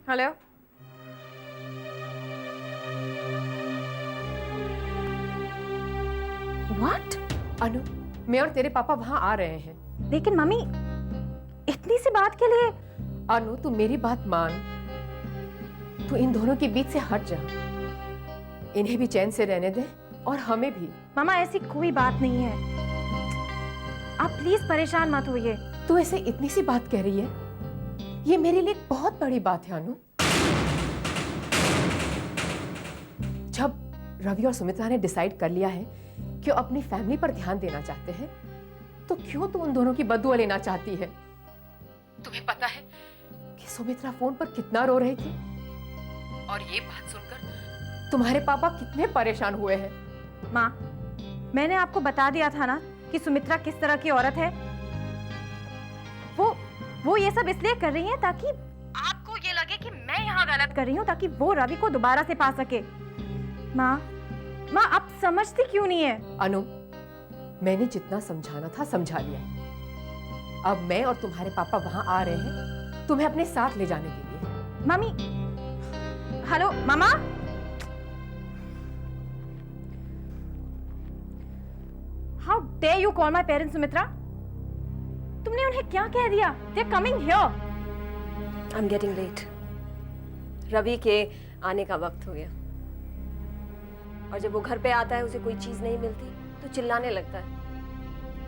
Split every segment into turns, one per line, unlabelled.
Hello.
What?
अनु, मैं और तेरे पापा वहां आ रहे हैं।
लेकिन मम्मी, इतनी सी बात के लिए।
अनु, तू मेरी बात मान। तू इन दोनों के बीच से हट जा। इन्हें भी चैन से रहने दे और हमें भी।
मामा, ऐसी कोई बात नहीं है। आप प्लीज परेशान मत होइए।
तू ऐसे इतनी सी बात कह रही है, ये मेरे लिए एक बहुत बड़ी बात है अनु। जब रवि और सुमित्रा ने डिसाइड कर लिया है कि वो अपनी फैमिली पर ध्यान देना चाहते हैं, तो क्यों तू उन दोनों की बददुआ लेना चाहती है? तुम्हें पता है कि सुमित्रा फोन पर कितना रो रही थी, और ये बात सुनकर तुम्हारे पापा कितने परेशान हुए हैं।
माँ, मैंने आपको बता दिया था ना कि सुमित्रा किस तरह की औरत है। वो ये सब इसलिए कर रही है ताकि आपको ये लगे कि मैं यहाँ गलत कर रही हूँ, ताकि वो रवि को दोबारा से पा सके। माँ, आप समझती क्यों नहीं है?
अनु, मैंने जितना समझाना था समझा लिया। अब मैं और तुम्हारे पापा वहां आ रहे हैं तुम्हें अपने साथ ले जाने के लिए।
मम्मी, हेलो मामा। How dare you call my parents Sumitra? तुमने उन्हें क्या कह दिया? They are coming here.
I am getting late. Ravi के आने का वक्त हो गया, और जब वो घर पे आता है उसे कोई चीज नहीं मिलती तो चिल्लाने लगता है।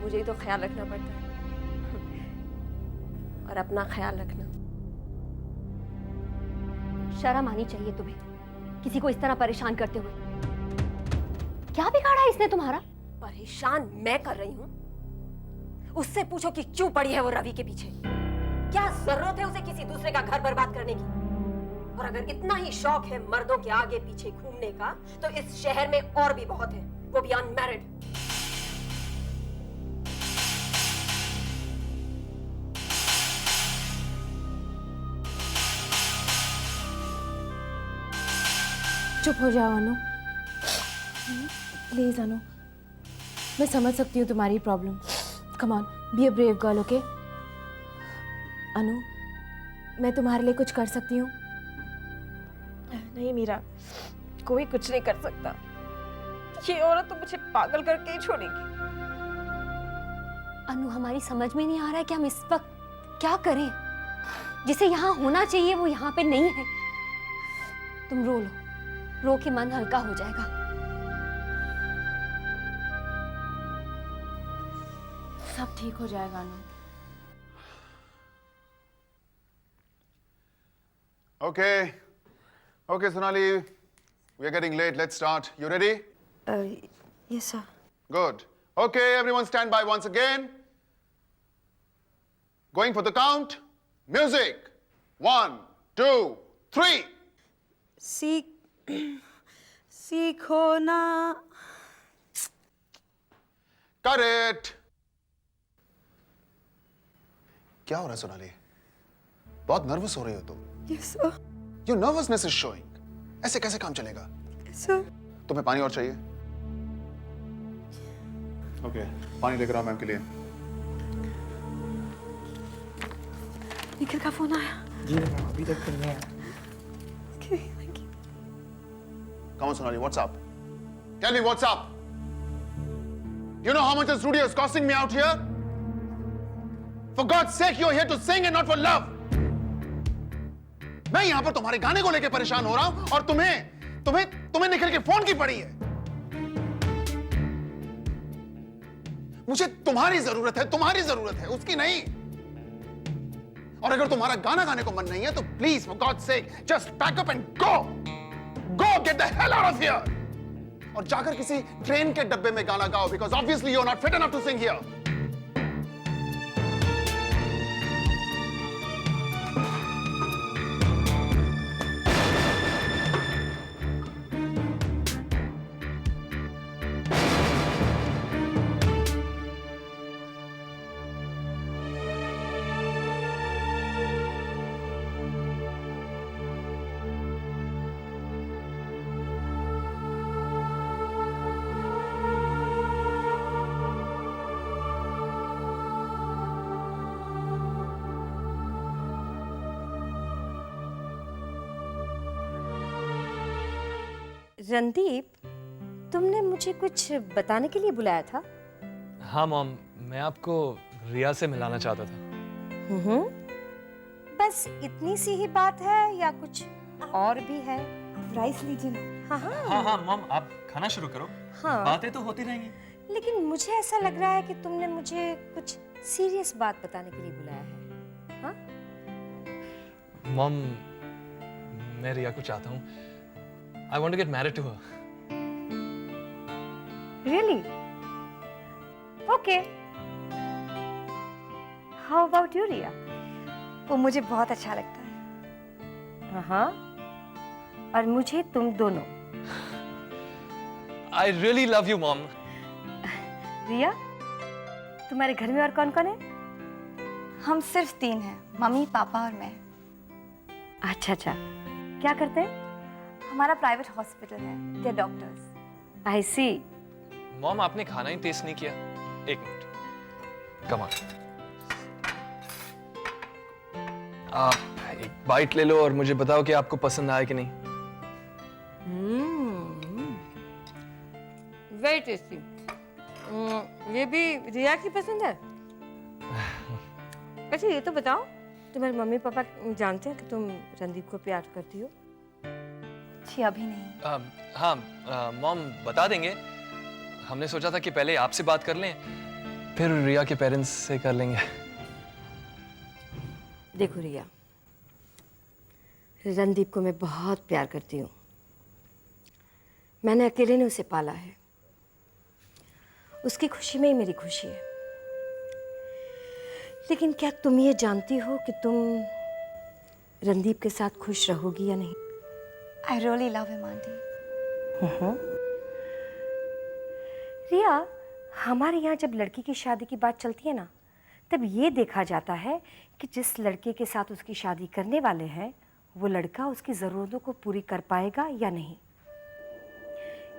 मुझे ही तो ख्याल रखना पड़ता है। और अपना ख्याल रखना।
शर्म आनी चाहिए तुम्हें, किसी को इस तरह परेशान करते हुए। क्या बिगाड़ा है इसने तुम्हारा?
परेशान मैं कर रही हूँ? उससे पूछो कि क्यों पड़ी है वो रवि के पीछे। क्या जरूरत है उसे किसी दूसरे का घर बर्बाद करने की? और अगर इतना ही शौक है मर्दों के आगे पीछे घूमने का, तो इस शहर में और भी बहुत है, वो भी अनमैरिड।
चुप हो जाओ अनु, प्लीज अनु। मैं समझ सकती हूँ तुम्हारी problem. Come on, be a brave girl, okay? Anu, मैं तुम्हारे लिए कुछ कर सकती हूँ?
नहीं मीरा, कोई कुछ नहीं कर सकता। ये औरत तो मुझे पागल करके ही छोड़ेगी।
अनु, हमारी समझ में नहीं आ रहा है कि हम इस वक्त क्या करें। जिसे यहाँ होना चाहिए वो यहाँ पे नहीं है। तुम रो लो, रो के मन हल्का हो जाएगा।
सब ठीक हो जाएगा अनु।
Okay, Sonali, we are getting late. Let's start. You ready?
Yes, sir.
Good. Okay, everyone stand by once again. Going for the count. Music. 1, 2, 3.
सीखो ना।
Cut it. क्या हो रहा है सोनाली? बहुत नर्वस हो रही हो तुम।
Yes, sir.
Your nervousness is showing. ऐसे कैसे काम चलेगा?
Yes, sir.
तुम्हें पानी और चाहिए? ओके, पानी लेकर आओ मैम के लिए।
निखिल का फोन आया।
जी मैम, अभी तक करने हैं।
Okay, thank you.
Come on, Sonali, what's up? Tell me what's up? You know how much the studio is costing me out here? For God's sake, you're here to sing and not for love. मैं यहां पर तुम्हारे गाने को लेकर परेशान हो रहा हूं, और तुम्हें निखिल के फोन की पड़ी है। मुझे तुम्हारी जरूरत है, उसकी नहीं। और अगर तुम्हारा गाना गाने को मन नहीं है तो please, for god's sake, just pack up and go get the hell out of here. और जाकर किसी ट्रेन के डब्बे में गाना गाओ, because obviously you are not fit enough to sing here.
Randeep, तुमने मुझे कुछ बताने के लिए बुलाया था?
हाँ मॉम, मैं आपको रिया से मिलाना चाहता था।
बस इतनी सी ही बात है या कुछ और भी है?
राइस लीजिए ना।
हाँ हाँ
हाँ हाँ मॉम, आप खाना शुरू करो।
हाँ।
बातें तो होती रहेंगी।
लेकिन मुझे ऐसा लग रहा है कि तुमने मुझे कुछ सीरियस बात बताने के लिए बुलाया है। हाँ?
मॉम, मैं रिया को चाहता हूँ। I want to get married to her.
Really? Okay. How about you, Riya?
वो मुझे बहुत अच्छा लगता है।
हाँ। और मुझे तुम दोनों।
I really love you, mom.
रिया, तुम्हारे घर में और कौन कौन है?
हम सिर्फ 3 हैं, मम्मी, पापा और मैं।
अच्छा अच्छा, क्या करते हैं?
हमारा प्राइवेट हॉस्पिटल है, दे डॉक्टर्स।
आई सी।
मॉम, आपने खाना ही टेस्ट नहीं किया। एक मिनट, कम ऑन। आप एक बाइट ले लो और मुझे बताओ कि आपको पसंद आया कि नहीं।
Very tasty. ये भी रिया की पसंद है? अच्छा ये तो बताओ, तुम्हारे मम्मी पापा जानते हैं कि तुम रणदीप को प्यार करती हो?
जी अभी नहीं।
हाँ मॉम, बता देंगे। हमने सोचा था कि पहले आपसे बात कर लें, फिर रिया के पेरेंट्स से कर लेंगे।
देखो रिया, रणदीप को मैं बहुत प्यार करती हूँ। मैंने अकेले ने उसे पाला है। उसकी खुशी में ही मेरी खुशी है। लेकिन क्या तुम ये जानती हो कि तुम रणदीप के साथ खुश रहोगी या नहीं?
I really love him aunty.
Riya, हमारे यहाँ जब लड़की की शादी की बात चलती है ना, तब ये देखा जाता है कि जिस लड़के के साथ उसकी शादी करने वाले हैं, वो लड़का उसकी ज़रूरतों को पूरी कर पाएगा या नहीं।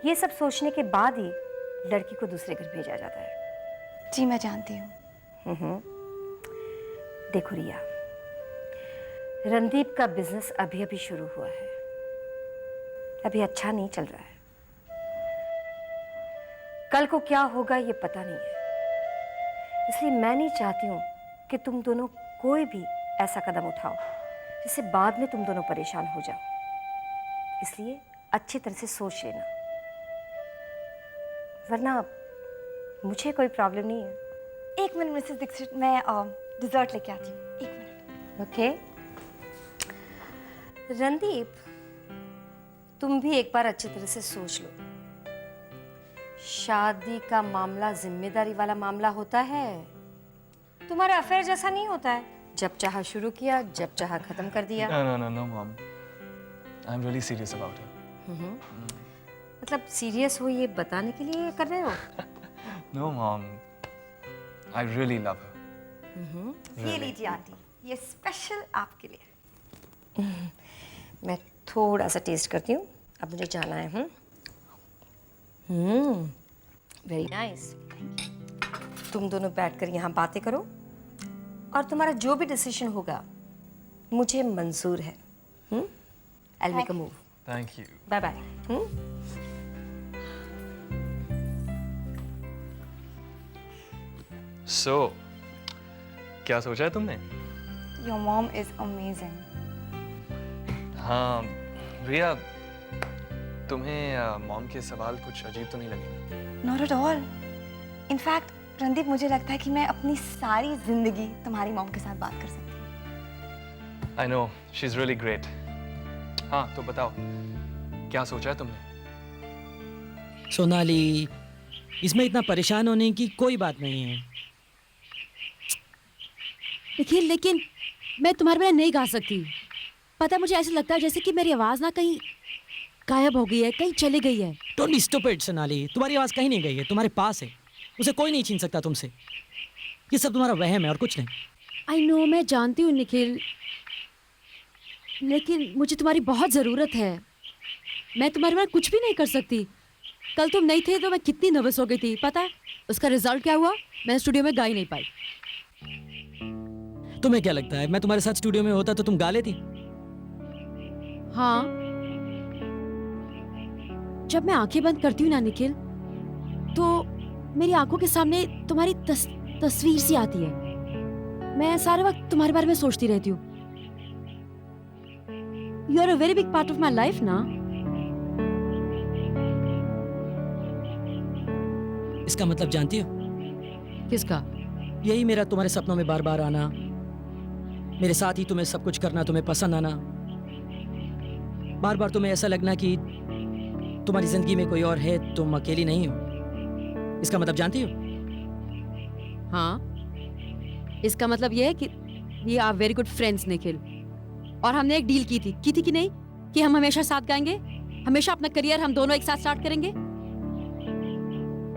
ये सब सोचने के बाद ही लड़की को दूसरे घर भेजा जाता है।
जी मैं जानती हूँ।
देखो रिया, रणदीप का बिजनेस अभी अभी शुरू हुआ है, अभी अच्छा नहीं चल रहा है। कल को क्या होगा ये पता नहीं है। इसलिए मैं नहीं चाहती हूँ कि तुम दोनों कोई भी ऐसा कदम उठाओ जिससे बाद में तुम दोनों परेशान हो जाओ। इसलिए अच्छी तरह से सोच लेना, वरना मुझे कोई प्रॉब्लम नहीं है।
1 मिनट मिसेस दीक्षित, मैं डिजर्ट लेके आती हूँ। 1 मिनट।
ओके। रणदीप, तुम भी एक बार अच्छी तरह से सोच लो। शादी का मामला जिम्मेदारी वाला मामला होता है। तुम्हारा अफेयर जैसा नहीं होता है, जब चाहा शुरू किया, जब चाहा खत्म कर दिया।
No, mom. I'm really serious about it.
मतलब सीरियस हो ये बताने के लिए कर रहे हो?
No, mom. I really love her.
ये लीजिए आंटी, ये स्पेशल आपके लिए।
मैं थोड़ा सा टेस्ट करती हूँ, अब मुझे जाना है। Very nice. तुम दोनों बैठकर यहाँ बातें करो और तुम्हारा जो भी डिसीजन होगा मुझे मंजूर है। I'll make a move.
Thank you.
Bye bye.
So, क्या सोचा है तुमने?
Your mom is amazing.
हाँ रिया, तुम्हें मॉम के सवाल कुछ अजीब तो नहीं लगे?
Not at all. In fact Randeep, मुझे लगता है कि मैं अपनी सारी जिंदगी तुम्हारी मॉम के साथ बात कर सकती हूँ।
I know, she's really great. हाँ तो बताओ, क्या सोचा है तुमने?
सोनाली, इसमें इतना परेशान होने की कोई बात नहीं है।
देखिए, लेकिन मैं तुम्हारे बिना नहीं गा सकती। पता है, मुझे ऐसा लगता है जैसे कि मेरी आवाज़ ना कहीं गायब हो गई है, कहीं चली गई है।
डोंट बी स्टूपिड सोनाली, तुम्हारी आवाज़ कहीं नहीं गई है, तुम्हारे पास है। उसे कोई नहीं छीन सकता तुमसे। ये सब तुम्हारा वहम है और कुछ नहीं।
आई नो, मैं जानती हूँ निखिल, लेकिन मुझे तुम्हारी बहुत ज़रूरत है। मैं तुम्हारे बिना कुछ भी नहीं कर सकती। कल तुम नहीं थे तो मैं कितनी नर्वस हो गई थी, पता है? उसका रिजल्ट क्या हुआ? मैं स्टूडियो में गा ही नहीं पाई।
तुम्हें क्या लगता है मैं तुम्हारे साथ स्टूडियो में होता तो तुम गा लेती?
हाँ, जब मैं आंखें बंद करती हूँ ना निखिल, तो मेरी आंखों के सामने तुम्हारी तस्वीर सी आती है। मैं सारे वक्त तुम्हारे बारे में सोचती रहती हूँ। You are a very big part of my life ना।
इसका मतलब जानती हो?
किसका?
यही मेरा तुम्हारे सपनों में बार बार आना, मेरे साथ ही तुम्हें सब कुछ करना, तुम्हें पसंद आना, बार बार तुम्हें ऐसा लगना कि तुम्हारी जिंदगी में कोई और है, तुम अकेली नहीं हो। इसका मतलब जानती हो?
हाँ, इसका मतलब ये है कि we are very good friends Nikhil. और हमने एक डील की थी कि नहीं, कि हम हमेशा साथ गाएंगे, हमेशा अपना करियर हम दोनों एक साथ स्टार्ट करेंगे।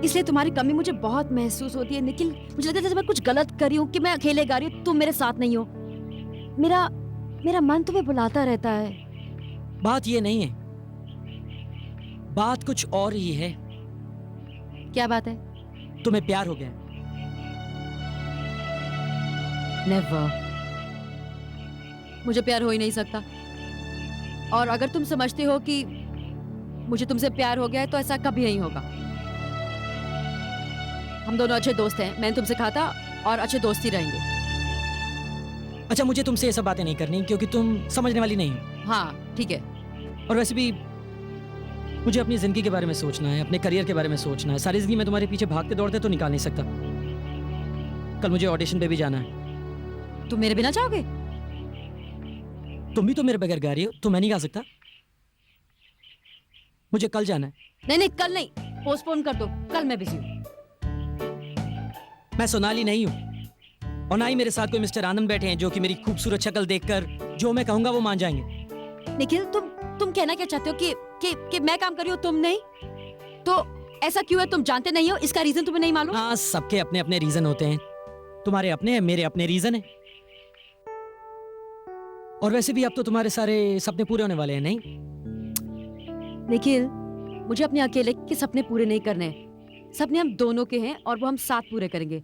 इसलिए तुम्हारी कमी मुझे बहुत महसूस होती है निखिल। मुझे लगता है जैसे मैं कुछ गलत कर रही हूँ कि मैं अकेले गा रही हूँ, तुम मेरे साथ नहीं हो। मेरा मन तुम्हें बुलाता रहता है।
बात ये नहीं है, बात कुछ और ही है।
क्या बात है?
तुम्हें प्यार हो गया।
नेवर। मुझे प्यार हो ही नहीं सकता। और अगर तुम समझते हो कि मुझे तुमसे प्यार हो गया है तो ऐसा कभी नहीं होगा। हम दोनों अच्छे दोस्त हैं, मैंने तुमसे कहा था, और अच्छे दोस्त ही रहेंगे।
अच्छा, मुझे तुमसे ये सब बातें नहीं करनी क्योंकि तुम समझने वाली नहीं हो।
हाँ ठीक है।
और वैसे भी मुझे अपनी जिंदगी के बारे में सोचना है, अपने करियर के बारे में सोचना है। सारी जिंदगी मैं तुम्हारे पीछे भागते दौड़ते तो निकाल नहीं सकता। कल मुझे ऑडिशन पे भी जाना है।
तुम मेरे बिना जाओगे?
तुम भी तो मेरे बगैर गा रही हो, तो मैं नहीं गा सकता? मुझे कल जाना है।
नहीं नहीं, कल नहीं, पोस्टपोन कर दो, कल मैं बिजी हूँ।
मैं सोनाली नहीं हूँ, और ना ही मेरे साथ कोई मिस्टर आनंद बैठे हैं जो कि मेरी खूबसूरत शक्ल देखकर जो मैं कहूंगा वो मान जाएंगे।
निखिल, तुम कहना क्या चाहते हो कि मैं काम कर रही हूँ, तुम नहीं? तो ऐसा क्यों है? तुम जानते नहीं हो? इसका रीजन तुम्हें नहीं मालूम?
हाँ, सबके अपने अपने रीजन होते हैं। तुम्हारे अपने हैं, मेरे अपने रीजन है। और वैसे भी अब तो तुम्हारे सारे सपने पूरे होने वाले हैं, नहीं?
निखिल, मुझे अपने अकेले के सपने पूरे नहीं करने हैं। सपने हम दोनों के हैं और वो हम साथ पूरे करेंगे।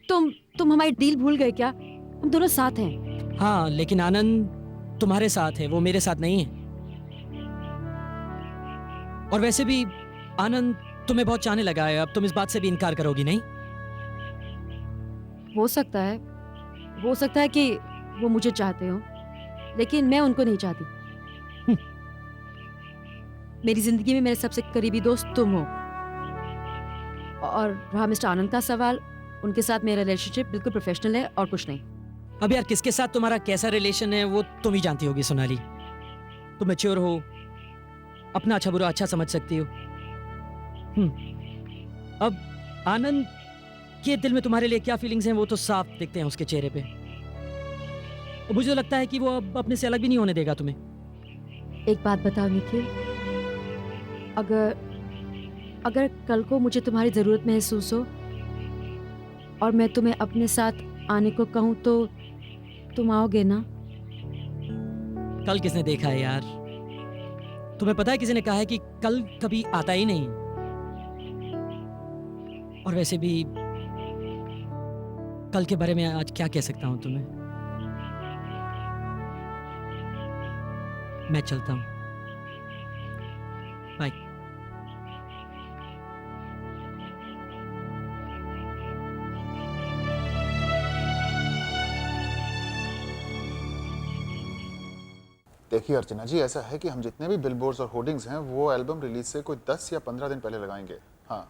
तुम हमारी डील भूल गए क्या? हम दोनों साथ हैं।
हाँ, लेकिन आनंद तुम्हारे साथ है, वो मेरे साथ नहीं है। और वैसे भी आनंद तुम्हें बहुत चाहने लगा है, अब तुम इस बात से भी इनकार करोगी नहीं?
हो सकता है कि वो मुझे चाहते हो, लेकिन मैं उनको नहीं चाहती। मेरी जिंदगी में मेरे सबसे करीबी दोस्त तुम हो। और रहा मिस्टर आनंद का सवाल, उनके साथ मेरा रिलेशनशिप बिल्कुल प्रोफेशनल है और कुछ नहीं।
अब यार, किसके साथ तुम्हारा कैसा रिलेशन है वो तुम ही जानती होगी सोनाली। तुम मैच्योर हो, अपना अच्छा बुरा अच्छा समझ सकती हो। अब आनंद के दिल में तुम्हारे लिए क्या फीलिंग्स हैं वो तो साफ दिखते हैं उसके चेहरे पे। और मुझे तो लगता है कि वो अब अपने से अलग भी नहीं होने देगा तुम्हें।
एक बात बताओ निखिल, अगर कल को मुझे तुम्हारी जरूरत महसूस हो और मैं तुम्हें अपने साथ आने को कहूं तो तुम आओगे ना?
कल किसने देखा है यार? तुम्हें पता है किसी ने कहा है कि कल कभी आता ही नहीं। और वैसे भी कल के बारे में आज क्या कह सकता हूं तुम्हें। मैं चलता हूं, बाय।
देखिए अर्चना जी, ऐसा है कि हम जितने भी बिलबोर्ड्स और होर्डिंग्स हैं वो एल्बम रिलीज से कोई 10 या 15 दिन पहले लगाएंगे। हाँ,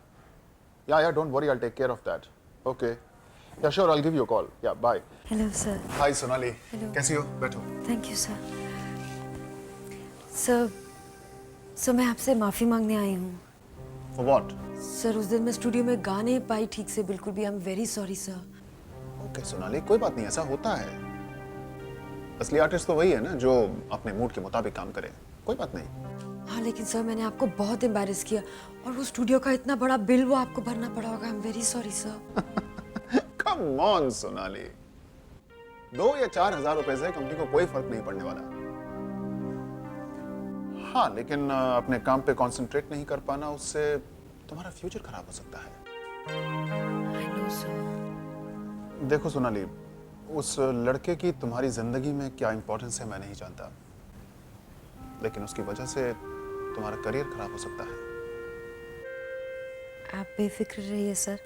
yeah don't worry, I will take care of that. Okay, yeah sure, I will give you a call. Yeah bye.
Hello sir.
Hi Sonali,
Hello.
कैसी हो? बैठो।
Thank you sir. सर मैं आपसे माफ़ी मांगने आई हूँ।
For what?
सर उस दिन मैं स्टूडियो में गा नहीं पाई ठीक से, बिल्कुल भी। I am very sorry sir.
Okay Sonali, कोई बात नहीं, ऐसा होता है। असली आर्टिस्ट तो वही है ना जो अपने मूड के मुताबिक काम करे। कोई बात नहीं।
हाँ लेकिन सर मैंने आपको बहुत एम्बैरेस किया, और वो स्टूडियो का इतना बड़ा बिल वो आपको भरना पड़ा होगा। I am very sorry sir.
Come on Sonali, 2 या 4 हजार रुपए से कंपनी को कोई फर्क नहीं पड़ने वाला। हाँ, लेकिन अपने काम पे कंसंट्रेट नहीं कर पाना, उससे तुम्हारा फ्यूचर खराब हो सकता है।
I know sir.
देखो सोनाली, उस लड़के की तुम्हारी जिंदगी में क्या इंपॉर्टेंस है मैं नहीं जानता, लेकिन उसकी वजह से तुम्हारा करियर खराब हो सकता है।
आप बेफिक्र रहिए सर,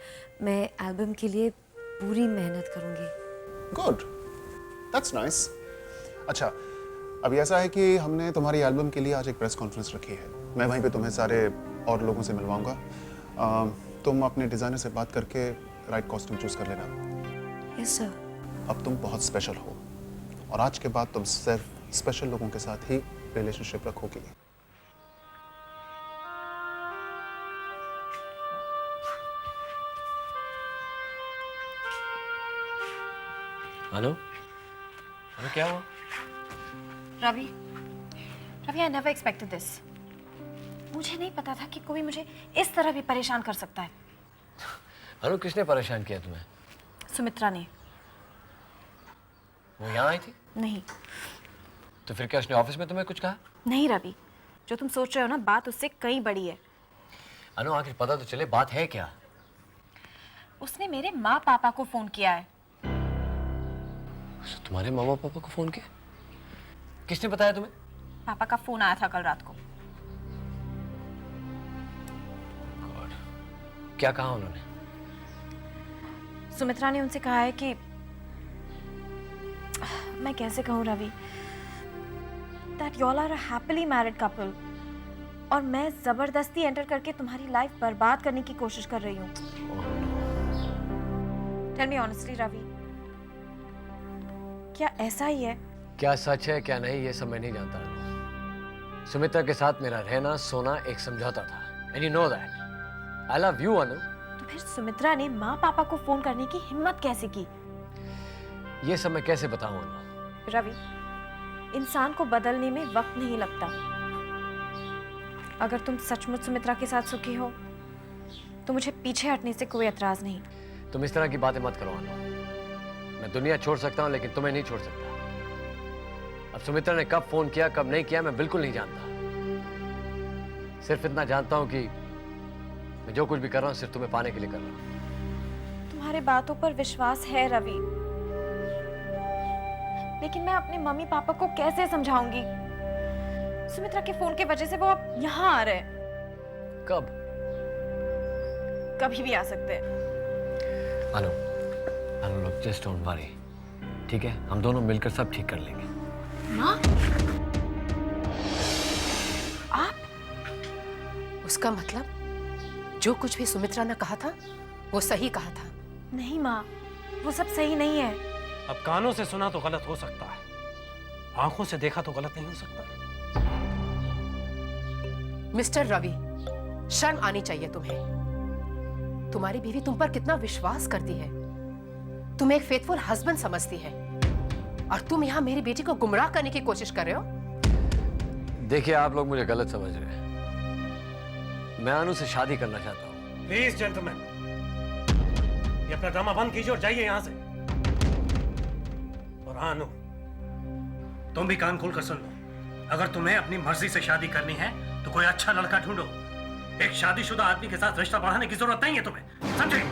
मैं एल्बम के लिए पूरी मेहनत करूंगी।
Good, that's nice. अच्छा, अभी ऐसा है कि हमने तुम्हारी एल्बम के लिए आज एक प्रेस कॉन्फ्रेंस रखी है। मैं वहीं पे तुम्हें सारे और लोगों से मिलवाऊंगा। तुम अपने डिजाइनर से बात करके राइट कॉस्ट्यूम चूज कर लेना।
Yes sir.
अब तुम बहुत स्पेशल हो और आज के बाद तुम सिर्फ स्पेशल लोगों के साथ ही रिलेशनशिप रखोगी।
हेलो, क्या हुआ?
Ravi, I never expected this. मुझे नहीं पता था कि कोई मुझे इस तरह भी परेशान कर सकता है।
अनु, किसने परेशान किया तुम्हें?
सुमित्रा ने।
वो यहाँ आई थी?
नहीं।
तो फिर क्या उसने ऑफिस में तुम्हें कुछ कहा?
नहीं रवि, जो तुम सोच रहे हो ना, बात उससे कहीं बड़ी है।
अनु, आखिर पता तो चले बात है क्या?
उसने मेरे माँ पापा को फोन किया है।
तुम्हारे मामा पापा को फोन किया? किसने बताया तुम्हें?
पापा का फोन आया था कल रात को।
गॉड, क्या कहा उन्होंने?
सुमित्रा ने उनसे कहा है कि, मैं कैसे कहूँ Ravi, that y'all are a happily married couple और मैं जबरदस्ती एंटर करके तुम्हारी लाइफ बर्बाद करने की कोशिश कर रही हूँ। Tell me honestly रवि, क्या ऐसा ही है?
क्या सच है क्या नहीं ये सब मैं नहीं जानता अनु। सुमित्रा के साथ मेरा रहना सोना एक समझौता था, and you know that. I love you अनु।
तो फिर सुमित्रा ने माँ पापा को फोन करने की हिम्मत कैसे की?
ये सब मैं कैसे बताऊं अनु?
रवि, इंसान को बदलने में वक्त नहीं लगता। अगर तुम सचमुच सुमित्रा के साथ सुखी हो तो मुझे पीछे हटने से कोई एतराज नहीं।
तुम इस तरह की बातें मत करो अनु। मैं दुनिया छोड़ सकता हूं लेकिन तुम्हें नहीं छोड़ सकता। अब सुमित्रा ने कब फोन किया कब नहीं किया मैं बिल्कुल नहीं जानता। सिर्फ इतना जानता हूं कि मैं जो कुछ भी कर रहा हूं सिर्फ तुम्हें पाने के लिए कर रहा हूं।
तुम्हारे बातों पर विश्वास है रवि, लेकिन मैं अपने मम्मी पापा को कैसे समझाऊंगी? सुमित्रा के फोन की वजह से वो अब यहाँ आ रहे हैं।
कब?
कभी भी आ सकते हैं।
अनु, look, just don't worry, ठीक है? हम दोनों मिलकर सब ठीक कर लेंगे।
माँ? आप?
उसका मतलब जो कुछ भी सुमित्रा ने कहा था वो सही कहा था।
नहीं माँ, वो सब सही नहीं है।
अब कानों से सुना तो गलत हो सकता है, आंखों से देखा तो गलत नहीं हो सकता।
मिस्टर रवि, शर्म आनी चाहिए तुम्हें। तुम्हारी बीवी तुम पर कितना विश्वास करती है, तुम्हें एक फेथफुल हस्बैंड समझती है, और तुम यहाँ मेरी बेटी को गुमराह करने की कोशिश कर रहे हो।
देखिए, आप लोग मुझे गलत समझ रहे हैं। मैं अनु से शादी करना चाहता हूँ।
प्लीज जेंटलमैन, ये अपना ड्रामा बंद कीजिए और जाइए यहाँ से। और हाँ अनु, तुम भी कान खोल कर सुन लो। अगर तुम्हें अपनी मर्जी से शादी करनी है तो कोई अच्छा लड़का ढूंढो। एक शादीशुदा आदमी के साथ रिश्ता बढ़ाने की जरूरत नहीं है तुम्हें, समझे?